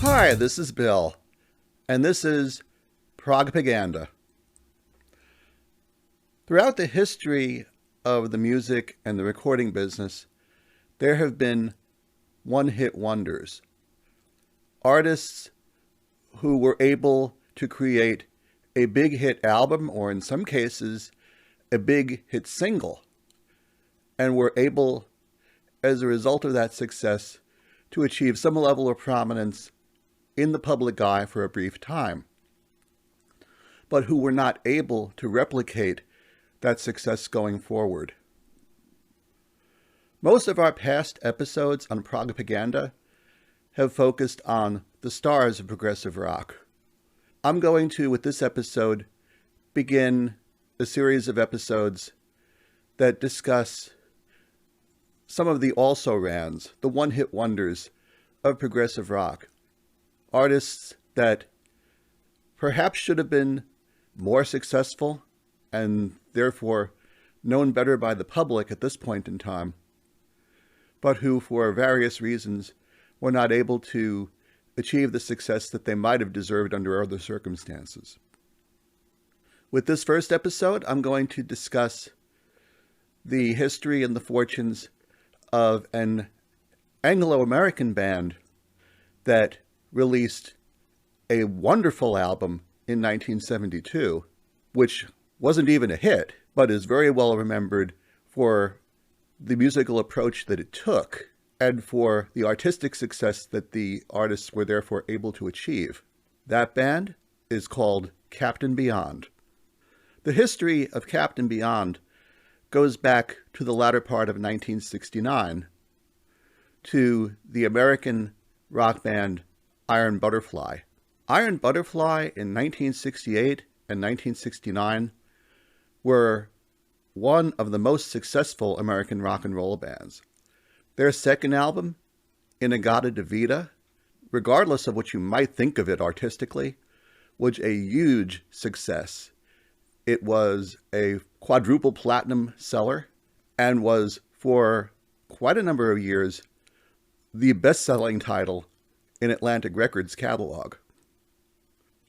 Hi, this is Bill, and this is Propaganda. Throughout the history of the music and the recording business, there have been one-hit wonders. Artists who were able to create a big hit album, or in some cases, a big hit single, and were able, as a result of that success, to achieve some level of prominence in the public eye for a brief time, but who were not able to replicate that success going forward. Most of our past episodes on Propaganda have focused on the stars of progressive rock. I'm going to, with this episode, begin a series of episodes that discuss some of the also-rans, the one-hit wonders of progressive rock. Artists that perhaps should have been more successful and therefore known better by the public at this point in time, but who for various reasons were not able to achieve the success that they might have deserved under other circumstances. With this first episode, I'm going to discuss the history and the fortunes of an Anglo-American band that released a wonderful album in 1972, which wasn't even a hit, but is very well remembered for the musical approach that it took and for the artistic success that the artists were therefore able to achieve. That band is called Captain Beyond. The history of Captain Beyond goes back to the latter part of 1969 to the American rock band Iron Butterfly. Iron Butterfly in 1968 and 1969 were one of the most successful American rock and roll bands. Their second album, In-A-Gadda-Da-Vida, regardless of what you might think of it artistically, was a huge success. It was a quadruple platinum seller and was, for quite a number of years, the best-selling title in Atlantic Records' catalog.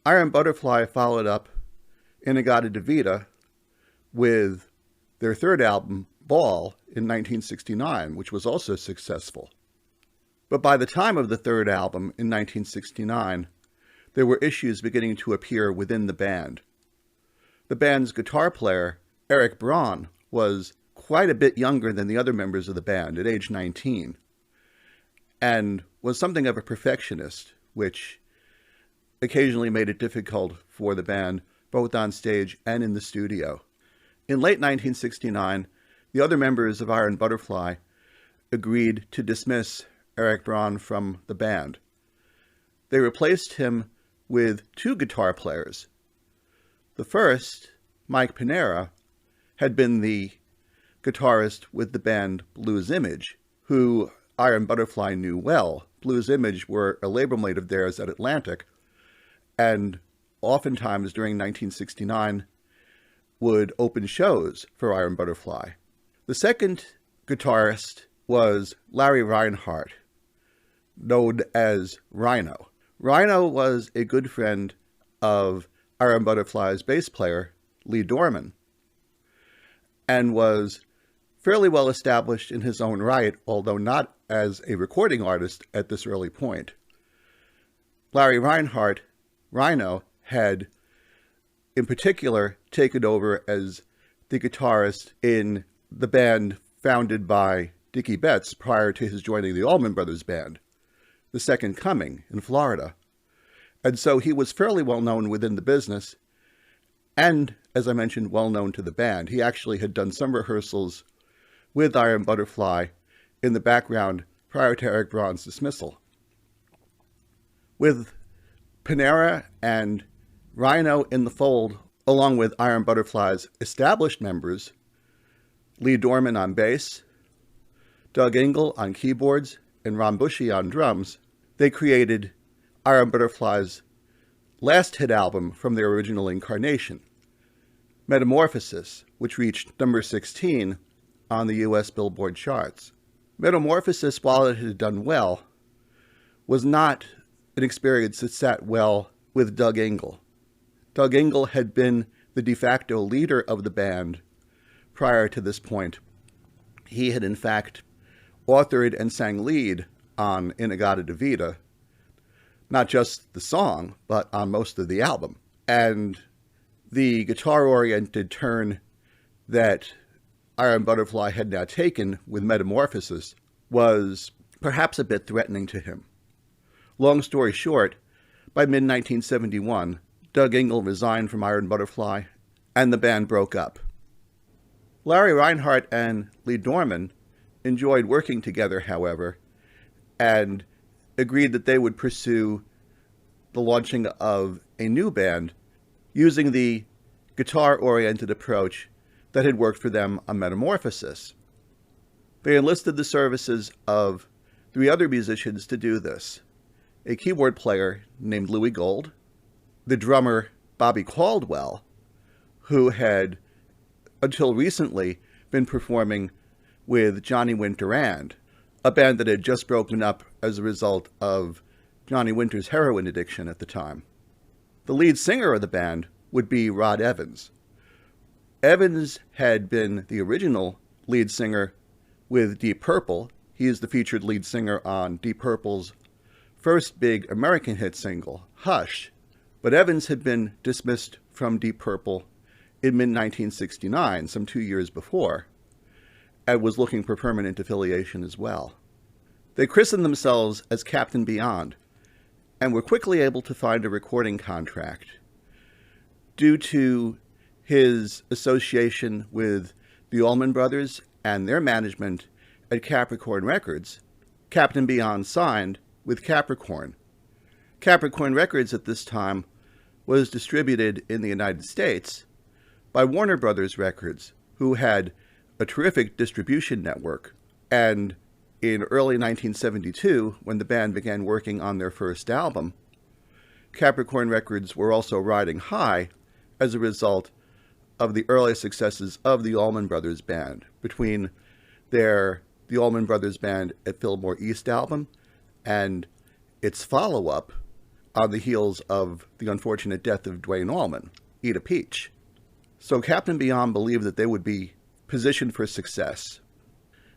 Iron Butterfly followed up In-A-Gadda-Da-Vida with their third album, Ball, in 1969, which was also successful. But by the time of the third album in 1969, there were issues beginning to appear within the band. The band's guitar player, Eric Braun, was quite a bit younger than the other members of the band at age 19, and was something of a perfectionist, which occasionally made it difficult for the band, both on stage and in the studio. In late 1969, the other members of Iron Butterfly agreed to dismiss Eric Braun from the band. They replaced him with two guitar players. The first, Mike Pinera, had been the guitarist with the band Blues Image, who Iron Butterfly knew well. Blues Image were a label mate of theirs at Atlantic, and oftentimes during 1969 would open shows for Iron Butterfly. The second guitarist was Larry Reinhardt, known as Rhino. Rhino was a good friend of Iron Butterfly's bass player, Lee Dorman, and was fairly well established in his own right, although not as a recording artist at this early point. Larry Reinhardt, Rhino, had in particular taken over as the guitarist in the band founded by Dickie Betts prior to his joining the Allman Brothers Band, The Second Coming, in Florida. And so he was fairly well known within the business and, as I mentioned, well known to the band. He actually had done some rehearsals with Iron Butterfly in the background prior to Eric Braun's dismissal. With Pinera and Rhino in the fold, along with Iron Butterfly's established members, Lee Dorman on bass, Doug Engel on keyboards, and Ron Bushy on drums, they created Iron Butterfly's last hit album from their original incarnation, Metamorphosis, which reached number 16 on the U.S. Billboard charts. Metamorphosis, while it had done well, was not an experience that sat well with Doug Engle. Doug Engle had been the de facto leader of the band prior to this point. He had in fact authored and sang lead on In-A-Gadda-Da-Vida, not just the song, but on most of the album. And the guitar-oriented turn that Iron Butterfly had now taken with Metamorphosis was perhaps a bit threatening to him. Long story short, by mid-1971, Doug Engle resigned from Iron Butterfly, and the band broke up. Larry Reinhardt and Lee Dorman enjoyed working together, however, and agreed that they would pursue the launching of a new band using the guitar-oriented approach that had worked for them on Metamorphosis. They enlisted the services of 3 other musicians to do this: a keyboard player named Louis Gold, the drummer Bobby Caldwell, who had until recently been performing with Johnny Winter and, a band that had just broken up as a result of Johnny Winter's heroin addiction at the time. The lead singer of the band would be Rod Evans. Evans had been the original lead singer with Deep Purple. He is the featured lead singer on Deep Purple's first big American hit single, Hush. But Evans had been dismissed from Deep Purple in mid-1969, some 2 years before, and was looking for permanent affiliation as well. They christened themselves as Captain Beyond, and were quickly able to find a recording contract. Due to his association with the Allman Brothers and their management at Capricorn Records, Captain Beyond signed with Capricorn. Capricorn Records at this time was distributed in the United States by Warner Brothers Records, who had a terrific distribution network. And in early 1972, when the band began working on their first album, Capricorn Records were also riding high as a result of the early successes of the Allman Brothers Band, between the Allman Brothers Band at Fillmore East album and its follow-up on the heels of the unfortunate death of Duane Allman, Eat a Peach. So Captain Beyond believed that they would be positioned for success.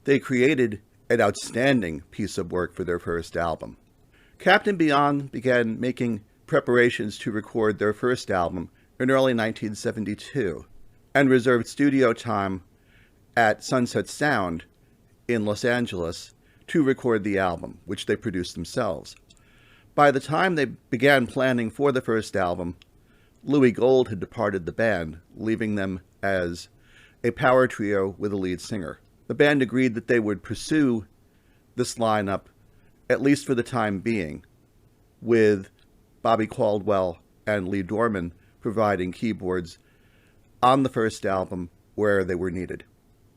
They created an outstanding piece of work for their first album. Captain Beyond began making preparations to record their first album in early 1972 and reserved studio time at Sunset Sound in Los Angeles to record the album, which they produced themselves. By the time they began planning for the first album, Louis Gold had departed the band, leaving them as a power trio with a lead singer. The band agreed that they would pursue this lineup, at least for the time being, with Bobby Caldwell and Lee Dorman providing keyboards on the first album where they were needed.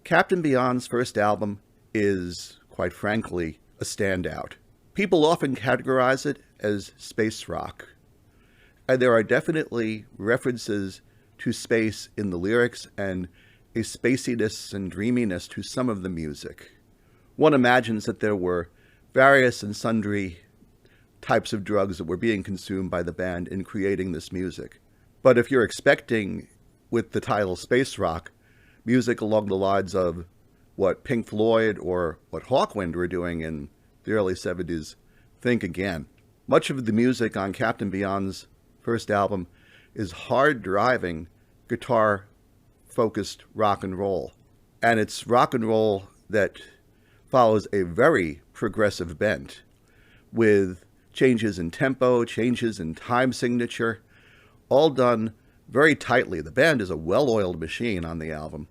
Captain Beyond's first album is, quite frankly, a standout. People often categorize it as space rock, and there are definitely references to space in the lyrics and a spaciness and dreaminess to some of the music. One imagines that there were various and sundry types of drugs that were being consumed by the band in creating this music. But if you're expecting, with the title space rock, music along the lines of what Pink Floyd or what Hawkwind were doing in the early 70s, think again. Much of the music on Captain Beyond's first album is hard-driving, guitar-focused rock and roll. And it's rock and roll that follows a very progressive bent, with changes in tempo, changes in time signature, all done very tightly. The band is a well-oiled machine on the album.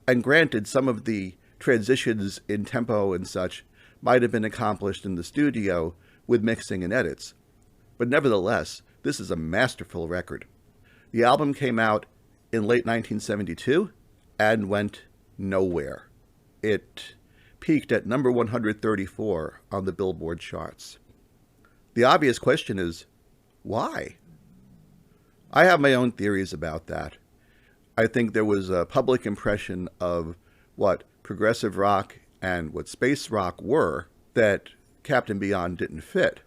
And granted, some of the transitions in tempo and such might have been accomplished in the studio with mixing and edits. But nevertheless, this is a masterful record. The album came out in late 1972 and went nowhere. It peaked at number 134 on the Billboard charts. The obvious question is, why? I have my own theories about that. I think there was a public impression of what progressive rock and what space rock were that Captain Beyond didn't fit.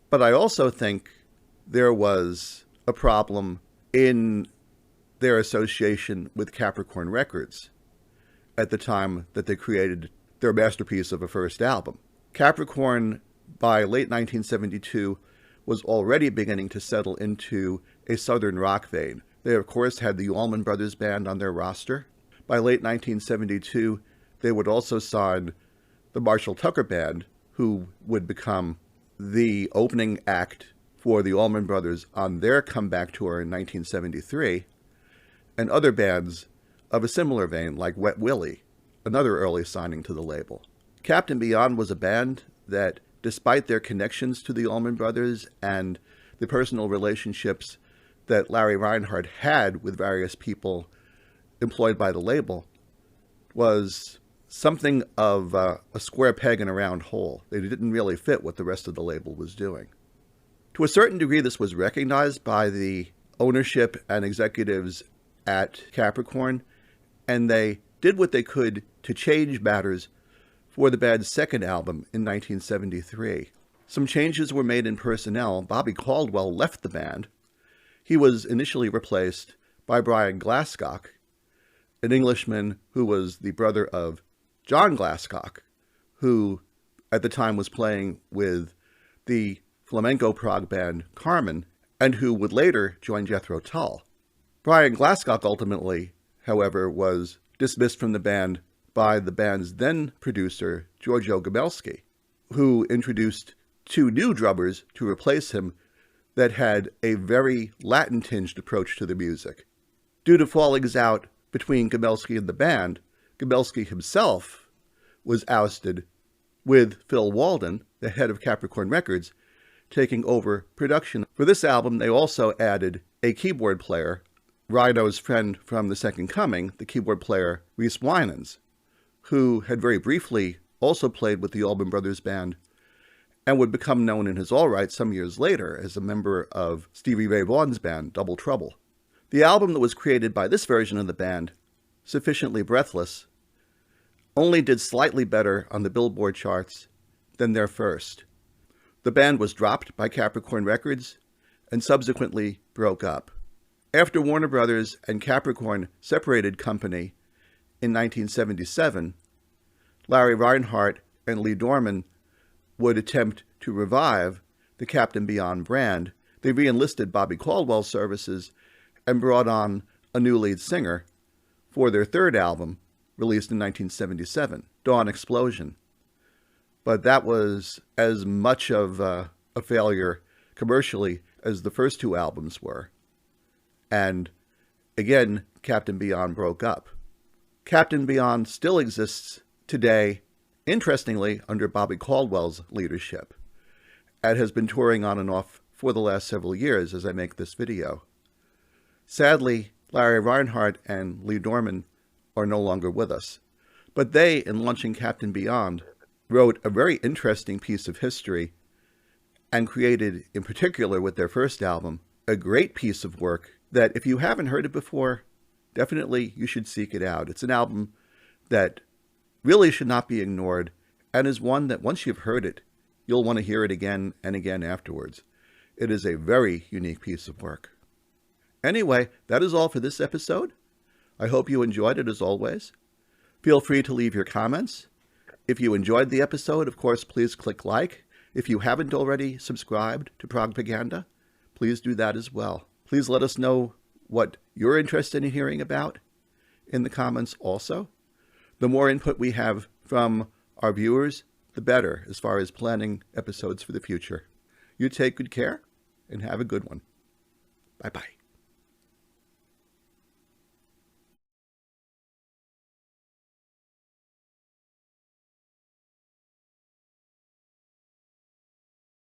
But I also think there was a problem in their association with Capricorn Records at the time that they created their masterpiece of a first album. Capricorn, by late 1972, was already beginning to settle into a southern rock vein. They, of course, had the Allman Brothers Band on their roster. By late 1972, they would also sign the Marshall Tucker Band, who would become the opening act for the Allman Brothers on their comeback tour in 1973, and other bands of a similar vein, like Wet Willie, another early signing to the label. Captain Beyond was a band that, despite their connections to the Allman Brothers and the personal relationships that Larry Reinhardt had with various people employed by the label, was something of a square peg in a round hole. They didn't really fit what the rest of the label was doing. To a certain degree, this was recognized by the ownership and executives at Capricorn, and they did what they could to change matters for the band's second album in 1973. Some changes were made in personnel. Bobby Caldwell left the band. He was initially replaced by Brian Glasscock, an Englishman who was the brother of John Glasscock, who at the time was playing with the flamenco prog band Carmen, and who would later join Jethro Tull. Brian Glasscock ultimately, however, was dismissed from the band by the band's then producer, Giorgio Gabelski, who introduced two new drummers to replace him that had a very Latin-tinged approach to the music. Due to fallings out between Gabelski and the band, Gabelski himself was ousted, with Phil Walden, the head of Capricorn Records, taking over production. For this album, they also added a keyboard player, Rhino's friend from The Second Coming, the keyboard player Reese Winans, who had very briefly also played with the Allman Brothers Band and would become known in his all right some years later as a member of Stevie Ray Vaughan's band, Double Trouble. The album that was created by this version of the band, Sufficiently Breathless, only did slightly better on the Billboard charts than their first. The band was dropped by Capricorn Records and subsequently broke up. After Warner Brothers and Capricorn separated company in 1977, Larry Reinhardt and Lee Dorman would attempt to revive the Captain Beyond brand. They re-enlisted Bobby Caldwell's services and brought on a new lead singer for their third album, released in 1977, Dawn Explosion. But that was as much of a failure commercially as the first two albums were. And again, Captain Beyond broke up. Captain Beyond still exists today, interestingly, under Bobby Caldwell's leadership, and has been touring on and off for the last several years as I make this video. Sadly, Larry Reinhardt and Lee Dorman are no longer with us, but they, in launching Captain Beyond, wrote a very interesting piece of history and created, in particular with their first album, a great piece of work that if you haven't heard it before, definitely you should seek it out. It's an album that really should not be ignored and is one that once you've heard it, you'll want to hear it again and again afterwards. It is a very unique piece of work. Anyway, that is all for this episode. I hope you enjoyed it as always. Feel free to leave your comments. If you enjoyed the episode, of course, please click like. If you haven't already subscribed to Progpaganda, please do that as well. Please let us know what you're interested in hearing about in the comments also. The more input we have from our viewers, the better as far as planning episodes for the future. You take good care and have a good one. Bye-bye.